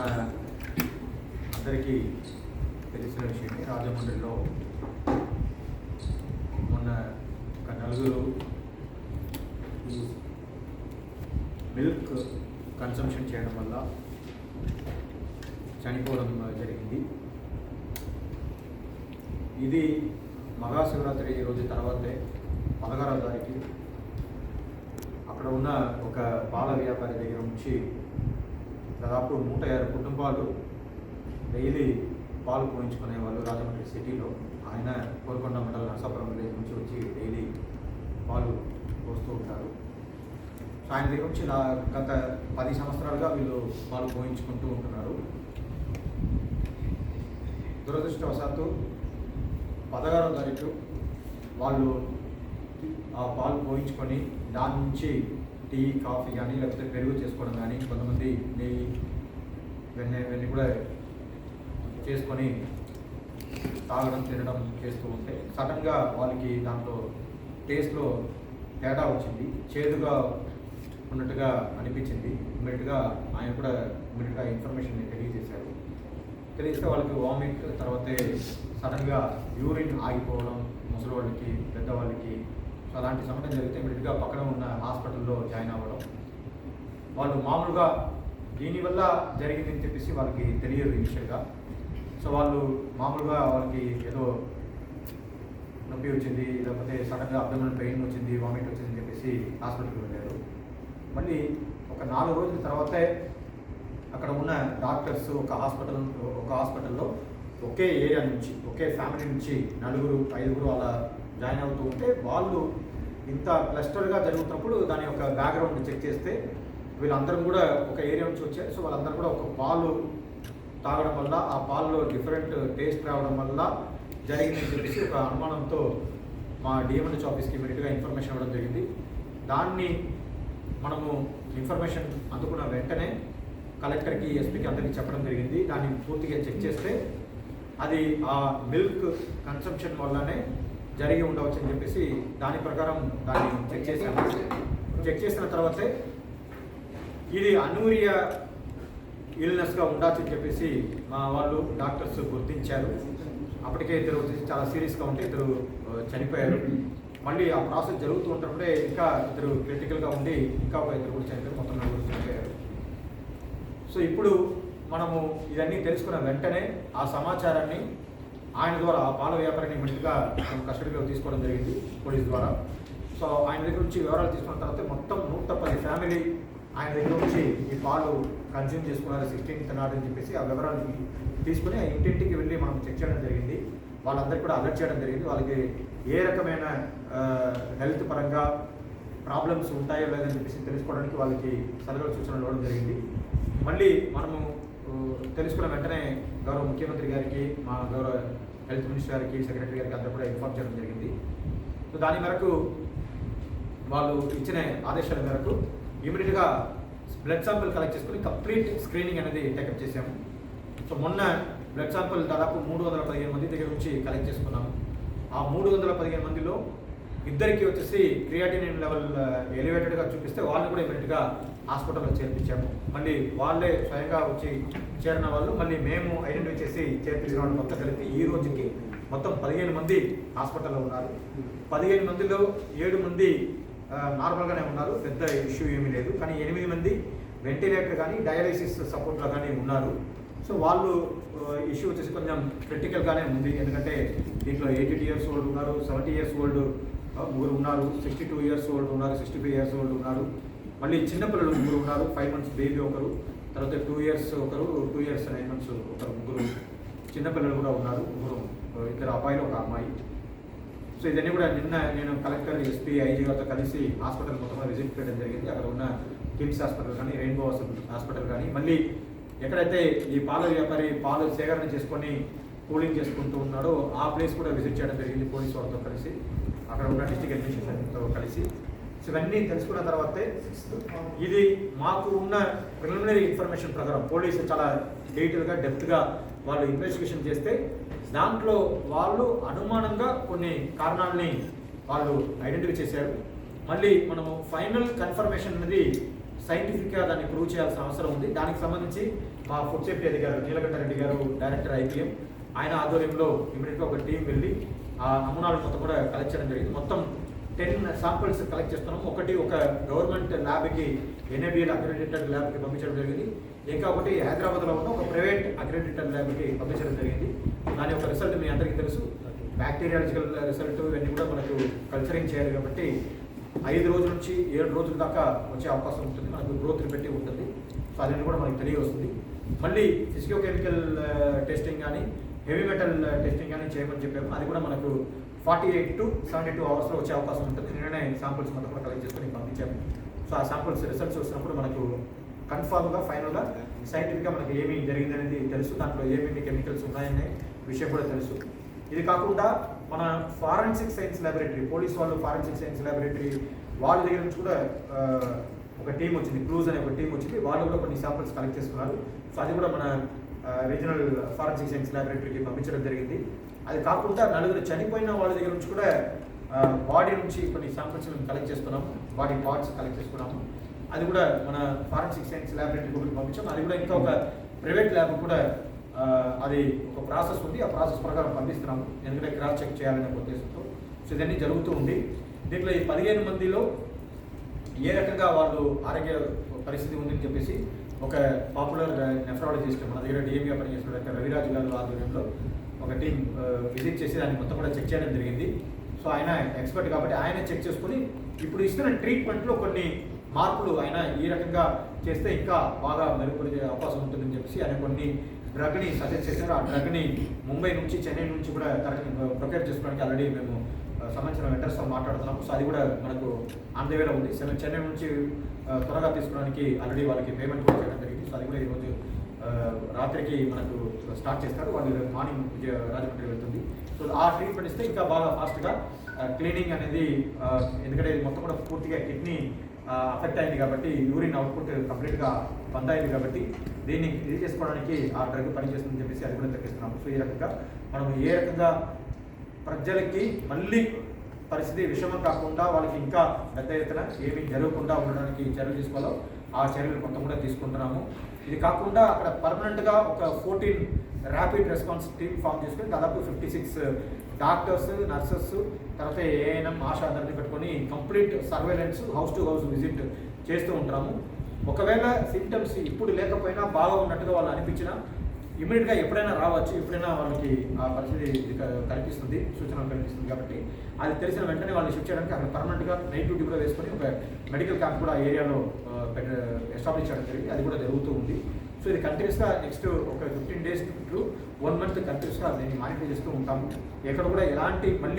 అందరికీ తెలిసిన విషయమే. రాజమండ్రిలో మొన్న ఒక నలుగురు ఈ మిల్క్ కన్సంప్షన్ చేయడం వల్ల చనిపోవడం జరిగింది. ఇది మహాశివరాత్రి రోజు తర్వాతే 16వ తారీఖు అక్కడ ఉన్న ఒక పాల వ్యాపారి దగ్గర నుంచి దాదాపు 150 కుటుంబాలు డైలీ పాలు పోయించుకునే వాళ్ళు రాజమండ్రి సిటీలో. ఆయన కోరుకొండ మండలం నరసాపురం విలేజ్ నుంచి వచ్చి డైలీ పాలు పోస్తూ ఉంటారు. సో ఆయన దగ్గర నుంచి గత 10 సంవత్సరాలుగా వీళ్ళు పాలు పోయించుకుంటూ ఉంటున్నారు. దురదృష్టవశాత్తు 16వ తారీఖు వాళ్ళు ఆ పాలు పోయించుకొని దాని నుంచి టీ, కాఫీ కానీ లేకపోతే పెరుగు చేసుకోవడం కానీ, కొంతమంది నెయ్యి, వెన్నె కూడా చేసుకొని తాగడం, తినడం చేస్తూ ఉంటే సడన్గా వాళ్ళకి దాంట్లో టేస్ట్లో తేడా వచ్చింది. చేదుగా ఉన్నట్టుగా అనిపించింది. ఇమ్మీడియట్గా ఆయన కూడా ఇన్ఫర్మేషన్ తెలియజేశారు. తెలిస్తే వాళ్ళకి వామిట్, తర్వాతే సడన్గా యూరిన్ ఆగిపోవడం, ముసలి వాళ్ళకి, పెద్దవాళ్ళకి. సో అలాంటి సంఘటన జరిగితే ఇమ్మీడియట్గా పక్కన ఉన్న హాస్పిటల్లో జాయిన్ అవ్వడం. వాళ్ళు మామూలుగా దీనివల్ల జరిగిందని చెప్పేసి వాళ్ళకి తెలియదు ఇనిషియల్గా. సో వాళ్ళు మామూలుగా వాళ్ళకి ఏదో నొప్పి వచ్చింది, లేకపోతే సడన్గా అబ్డోమినల్ పెయిన్ వచ్చింది, వామిట్ వచ్చిందని చెప్పేసి హాస్పిటల్కి వెళ్ళారు. మళ్ళీ ఒక 4 రోజుల తర్వాతే అక్కడ ఉన్న డాక్టర్స్ ఒక హాస్పిటల్లో ఒకే ఏరియా నుంచి, ఒకే ఫ్యామిలీ నుంచి 4, 5 అలా జాయిన్ అవుతూ ఉంటే వాళ్ళు ఇంత క్లస్టర్గా జరుగుతున్నప్పుడు దాని యొక్క బ్యాక్గ్రౌండ్ చెక్ చేస్తే వీళ్ళందరం కూడా ఒక ఏరియా నుంచి వచ్చారు. సో వాళ్ళందరూ కూడా ఒక పాలు తాగడం వల్ల ఆ పాల్లో డిఫరెంట్ టేస్ట్ రావడం వల్ల జరిగిందని చెప్పేసి ఒక అనుమానంతో మా డిఎంఎన్హెచ్ ఆఫీస్కి ఇమీడియట్గా ఇన్ఫర్మేషన్ ఇవ్వడం జరిగింది. దాన్ని మనము ఇన్ఫర్మేషన్ అందుకున్న వెంటనే కలెక్టర్కి, ఎస్పీకి అందరికీ చెప్పడం జరిగింది. దాన్ని పూర్తిగా చెక్ చేస్తే అది ఆ మిల్క్ కన్సంప్షన్ వల్లనే జరిగి ఉండవచ్చు అని చెప్పేసి దాని ప్రకారం దాన్ని చెక్ చేశాము. చెక్ చేసిన తర్వాతే ఇది అనూరియా ఇల్నెస్గా ఉండొచ్చు అని చెప్పేసి మా వాళ్ళు డాక్టర్స్ గుర్తించారు. అప్పటికే ఇద్దరు చాలా సీరియస్గా ఉంటే ఇద్దరు చనిపోయారు. మళ్ళీ ఆ ప్రాసెస్ జరుగుతూ ఉంటుంటే ఇంకా ఇద్దరు క్రిటికల్గా ఉండి ఇంకా ఒక ఇద్దరు కూడా చనిపోయారు. మొత్తం 4 చనిపోయారు. సో ఇప్పుడు మనము ఇవన్నీ తెలుసుకున్న వెంటనే ఆ సమాచారాన్ని ఆయన ద్వారా ఆ పాల వ్యాపారాన్ని ఇమ్మీడియట్గా మనం కస్టడీలో తీసుకోవడం జరిగింది పోలీస్ ద్వారా. సో ఆయన దగ్గర నుంచి వివరాలు తీసుకున్న తర్వాత మొత్తం 110 ఫ్యామిలీ ఆయన దగ్గర నుంచి ఈ పాలు కన్జ్యూమ్ చేసుకున్నారు 16th నాడు అని చెప్పేసి ఆ వివరాలు తీసుకుని ఆ ఇంటింటికి వెళ్ళి మనం చెక్ చేయడం జరిగింది. వాళ్ళందరికీ కూడా అలర్ట్ చేయడం జరిగింది. వాళ్ళకి ఏ రకమైన హెల్త్ పరంగా ప్రాబ్లమ్స్ ఉంటాయో లేదని చెప్పేసి తెలుసుకోవడానికి వాళ్ళకి సలహా సూచనలు ఇవ్వడం జరిగింది. మళ్ళీ మనము తెలుసుకున్న వెంటనే గౌరవ ముఖ్యమంత్రి గారికి, మా గౌరవ హెల్త్ మినిస్టర్ గారికి, సెక్రటరీ గారికి అందరూ కూడా ఇన్ఫార్మ్ చేయడం జరిగింది. సో దాని మేరకు వాళ్ళు ఇచ్చిన ఆదేశాల మేరకు ఇమీడియట్గా బ్లడ్ శాంపిల్ కలెక్ట్ చేసుకుని కంప్లీట్ స్క్రీనింగ్ అనేది టేకప్ చేశాము. సో మొన్న బ్లడ్ శాంపిల్ దాదాపు 315 మంది దగ్గర నుంచి కలెక్ట్ చేసుకున్నాము. ఆ 315 మందిలో ఇద్దరికి వచ్చేసి క్రియాటినిన్ లెవెల్ ఎలివేటెడ్గా చూపిస్తే వాళ్ళని కూడా ఇమీడియట్గా హాస్పిటల్లో చేర్పించాము. మళ్ళీ వాళ్ళే స్వయంగా వచ్చి చేరిన వాళ్ళు మళ్ళీ మేము ఐడెంటిఫై చేసి చేర్పించిన వాళ్ళు మొత్తం కలిపి ఈ రోజుకి మొత్తం 15 మంది హాస్పిటల్లో ఉన్నారు. 15 మందిలో 7 మంది నార్మల్గానే ఉన్నారు, పెద్ద ఇష్యూ ఏమీ లేదు. కానీ 8 మంది వెంటిలేటర్ కానీ డయాలసిస్ సపోర్ట్లో కానీ ఉన్నారు. సో వాళ్ళు ఇష్యూ వచ్చేసి కొంచెం క్రిటికల్గానే ఉంది. ఎందుకంటే దీంట్లో 80 years ఓల్డ్ ఉన్నారు, 70 years ఓల్డ్ 3 ఉన్నారు, 62 years ఓల్డ్ ఉన్నారు, 65 years ఓల్డ్ ఉన్నారు. మళ్ళీ చిన్నపిల్లలు 3 ఉన్నారు, 5 months బేబీ ఒకరు, తర్వాత 2 years ఒకరు, 2 years 9 months ఒకరు, 3 చిన్నపిల్లలు కూడా ఉన్నారు. 2 అబ్బాయిలు, 1 అమ్మాయి. సో ఇదన్నీ కూడా నిన్న నేను కలెక్టర్, ఎస్పీ, ఐజీ గారితో కలిసి హాస్పిటల్ మొత్తం విజిట్ చేయడం జరిగింది. అక్కడ ఉన్న కిమ్స్ హాస్పిటల్ కానీ, రెయిన్బో హాస్పిటల్ కానీ, మళ్ళీ ఎక్కడైతే ఈ పాల వ్యాపారి పాలు సేకరణ చేసుకొని కూలింగ్ చేసుకుంటూ ఉన్నాడో ఆ ప్లేస్ కూడా విజిట్ చేయడం జరిగింది పోలీసు వాళ్ళతో కలిసి, అక్కడ ఉన్న డిస్ట్రిక్ట్ అడ్మినిస్ట్రేషన్తో కలిసి. సో ఇవన్నీ తెలుసుకున్న తర్వాతే ఇది మాకు ఉన్న ప్రిలిమినరీ ఇన్ఫర్మేషన్ ప్రకారం పోలీసులు చాలా డీటెయిల్గా, డెప్త్గా వాళ్ళు ఇన్వెస్టిగేషన్ చేస్తే దాంట్లో వాళ్ళు అనుమానంగా కొన్ని కారణాలని వాళ్ళు ఐడెంటిఫై చేశారు. మళ్ళీ మనము ఫైనల్ కన్ఫర్మేషన్ అనేది సైంటిఫిక్గా దాన్ని ప్రూవ్ చేయాల్సిన అవసరం ఉంది. దానికి సంబంధించి మా ఫుడ్ సేఫ్టీ అధికారి నీలకంఠ రెడ్డి గారు, డైరెక్టర్ IPM, ఆయన ఆధ్వర్యంలో ఇమీడియట్గా ఒక టీం వెళ్ళి ఆ నమూనాలు మొత్తం కూడా కలెక్ట్ చేయడం జరిగింది. మొత్తం 10 శాంపిల్స్ కలెక్ట్ చేస్తున్నాము. ఒక గవర్నమెంట్ ల్యాబ్కి, NABL అక్రెడిటెడ్ ల్యాబ్కి పంపించడం జరిగింది. ఇంకా ఒకటి హైదరాబాద్లో ఉన్న ఒక ప్రైవేట్ అక్రెడిటెడ్ ల్యాబ్కి పంపించడం జరిగింది. దాని యొక్క రిజల్ట్ మీ అందరికీ తెలుసు. బ్యాక్టీరియాలజికల్ రిజల్ట్ ఇవన్నీ కూడా మనకు కల్చరింగ్ చేయాలి కాబట్టి 5 రోజుల నుంచి 7 రోజుల దాకా వచ్చే అవకాశం ఉంటుంది. మనకు గ్రోత్ పెట్టి ఉంటుంది. సో అదన్నీ కూడా మనకు తెలియవస్తుంది. మళ్ళీ ఫిజికోకెమికల్ టెస్టింగ్ కానీ, హెవీ మెటల్ టెస్టింగ్ కానీ చేయమని చెప్పాము. అది కూడా మనకు 48 to 72 అవర్స్లో వచ్చే అవకాశం ఉంటుంది. నిన్ననే శాంపుల్స్ మొత్తం కూడా కలెక్ట్ చేసుకొని పంపించాము. సో ఆ శాంపుల్స్ రిజల్ట్స్ వచ్చినప్పుడు మనకు కన్ఫామ్గా, ఫైనల్గా, సైంటిఫిక్గా మనకి ఏమి జరిగిందనేది తెలుసు. దాంట్లో ఏమేమి కెమికల్స్ ఉన్నాయనే విషయం కూడా తెలుసు. ఇది కాకుండా మన ఫారెన్సిక్ సైన్స్ ల్యాబొరేటరీ, పోలీస్ వాళ్ళు ఫారెన్సిక్ సైన్స్ ల్యాబొరేటరీ వాళ్ళ దగ్గర నుంచి కూడా ఒక టీం వచ్చింది, క్లూజ్ అనే ఒక టీం వచ్చింది. వాళ్ళు కూడా కొన్ని శాంపుల్స్ కలెక్ట్ చేసుకున్నారు. సో అది కూడా మన రీజనల్ ఫారెన్సిక్ సైన్స్ ల్యాబొరేటరీకి పంపించడం జరిగింది. అది కాకుండా 4 చనిపోయిన వాళ్ళ దగ్గర నుంచి కూడా బాడీ నుంచి కొన్ని శాంపుల్స్ మేము కలెక్ట్ చేసుకున్నాము. బాడీ పార్ట్స్ కలెక్ట్ చేసుకున్నాము. అది కూడా మన ఫారెన్సిక్ సైన్స్ ల్యాబొరేటరీకి పంపించాము. అది కూడా ఇంకా ఒక ప్రైవేట్ ల్యాబ్ కూడా అది ఒక ప్రాసెస్ ఉంది. ఆ ప్రాసెస్ ప్రకారం పంపిస్తున్నాము. ఎందుకంటే క్రాస్ చెక్ చేయాలనే ఉద్దేశంతో. సో ఇదన్నీ జరుగుతూ ఉంది. దీంట్లో ఈ 15 మందిలో ఏ రకంగా వాళ్ళు ఆరోగ్య పరిస్థితి ఉందని చెప్పేసి ఒక పాపులర్ నెఫ్రాలజిస్ట్ మన దగ్గర DMగా పనిచేస్తున్న రవిరాజు గారు ఆధ్వర్యంలో ఒక టీం విజిట్ చేసి దాన్ని మొత్తం కూడా చెక్ చేయడం జరిగింది. సో ఆయన ఎక్స్పర్ట్ కాబట్టి ఆయన చెక్ చేసుకుని ఇప్పుడు ఇస్తున్న ట్రీట్మెంట్లో కొన్ని మార్పులు ఆయన ఈ రకంగా చేస్తే ఇంకా బాగా మెరుగుపడే అవకాశం ఉంటుందని చెప్పేసి ఆయన కొన్ని డ్రగ్ని సజెస్ట్ చేశారు. ఆ డ్రగ్ని ముంబై నుంచి, చెన్నై నుంచి కూడా ప్రొక్యూర్ చేసుకోవడానికి ఆల్రెడీ మేము సంబంధించిన వెండర్స్తో మాట్లాడుతున్నాము. సో అది కూడా మనకు ఆన్ ద వేలో ఉంది. చెన్నై నుంచి త్వరగా తీసుకోవడానికి ఆల్రెడీ వాళ్ళకి పేమెంట్ కూడా చేయడం జరిగింది. సో అది కూడా ఈరోజు రాత్రికి మనకు స్టార్ట్ చేస్తారు. వాళ్ళు మార్నింగ్ రాజమండ్రి వెళ్తుంది. సో ఆ ట్రీట్మెంట్ ఇస్తే ఇంకా బాగా ఫాస్ట్గా క్లీనింగ్ అనేది, ఎందుకంటే మొత్తం కూడా పూర్తిగా కిడ్నీ అఫెక్ట్ అయింది కాబట్టి యూరిన్ అవుట్పుట్ కంప్లీట్గా బంద్ అయింది కాబట్టి దీన్ని ఇది చేసుకోవడానికి ఆ డ్రగ్ పనిచేస్తుందని చెప్పేసి అది కూడా తగ్గిస్తున్నాము. సో ఈ రకంగా మనం ఏ రకంగా ప్రజలకి మళ్ళీ పరిస్థితి విషమం కాకుండా వాళ్ళకి ఇంకా పెద్ద ఎత్తున ఏమీ జరగకుండా ఉండడానికి చర్యలు తీసుకోవాలో ఆ చర్యలు మొత్తం కూడా తీసుకుంటున్నాము. ఇది కాకుండా అక్కడ పర్మనెంట్గా ఒక 14 ర్యాపిడ్ రెస్పాన్స్ టీమ్ ఫామ్ చేసుకుని దాదాపు 56 డాక్టర్స్, నర్సెస్, తర్వాత ANM, ఆశా అందరినీ పెట్టుకొని complete surveillance, house to house visit చేస్తూ ఉంటాము. ఒకవేళ సిమ్టమ్స్ ఇప్పుడు లేకపోయినా బాగా ఉన్నట్టుగా వాళ్ళు అనిపించినా ఇమీడియట్గా ఎప్పుడైనా రావచ్చు, ఎప్పుడైనా వాళ్ళకి ఆ పరిస్థితి కనిపిస్తుంది, సూచనలు కనిపిస్తుంది. కాబట్టి అది తెలిసిన వెంటనే వాళ్ళు షిఫ్ట్ చేయడానికి అక్కడ పర్మనెంట్గా నైట్ డ్యూటీ కూడా వేసుకొని ఒక మెడికల్ క్యాంప్ కూడా ఏరియాలో ఎస్టాబ్లిష్ చేయడం జరిగింది. అది కూడా జరుగుతూ ఉంది. సో ఇది కంటిన్యూస్గా నెక్స్ట్ ఒక 15 days టు 1 month కంటిన్యూస్గా దీన్ని మానిటర్ చేస్తూ ఉంటాము. ఎక్కడ కూడా ఎలాంటి మళ్ళీ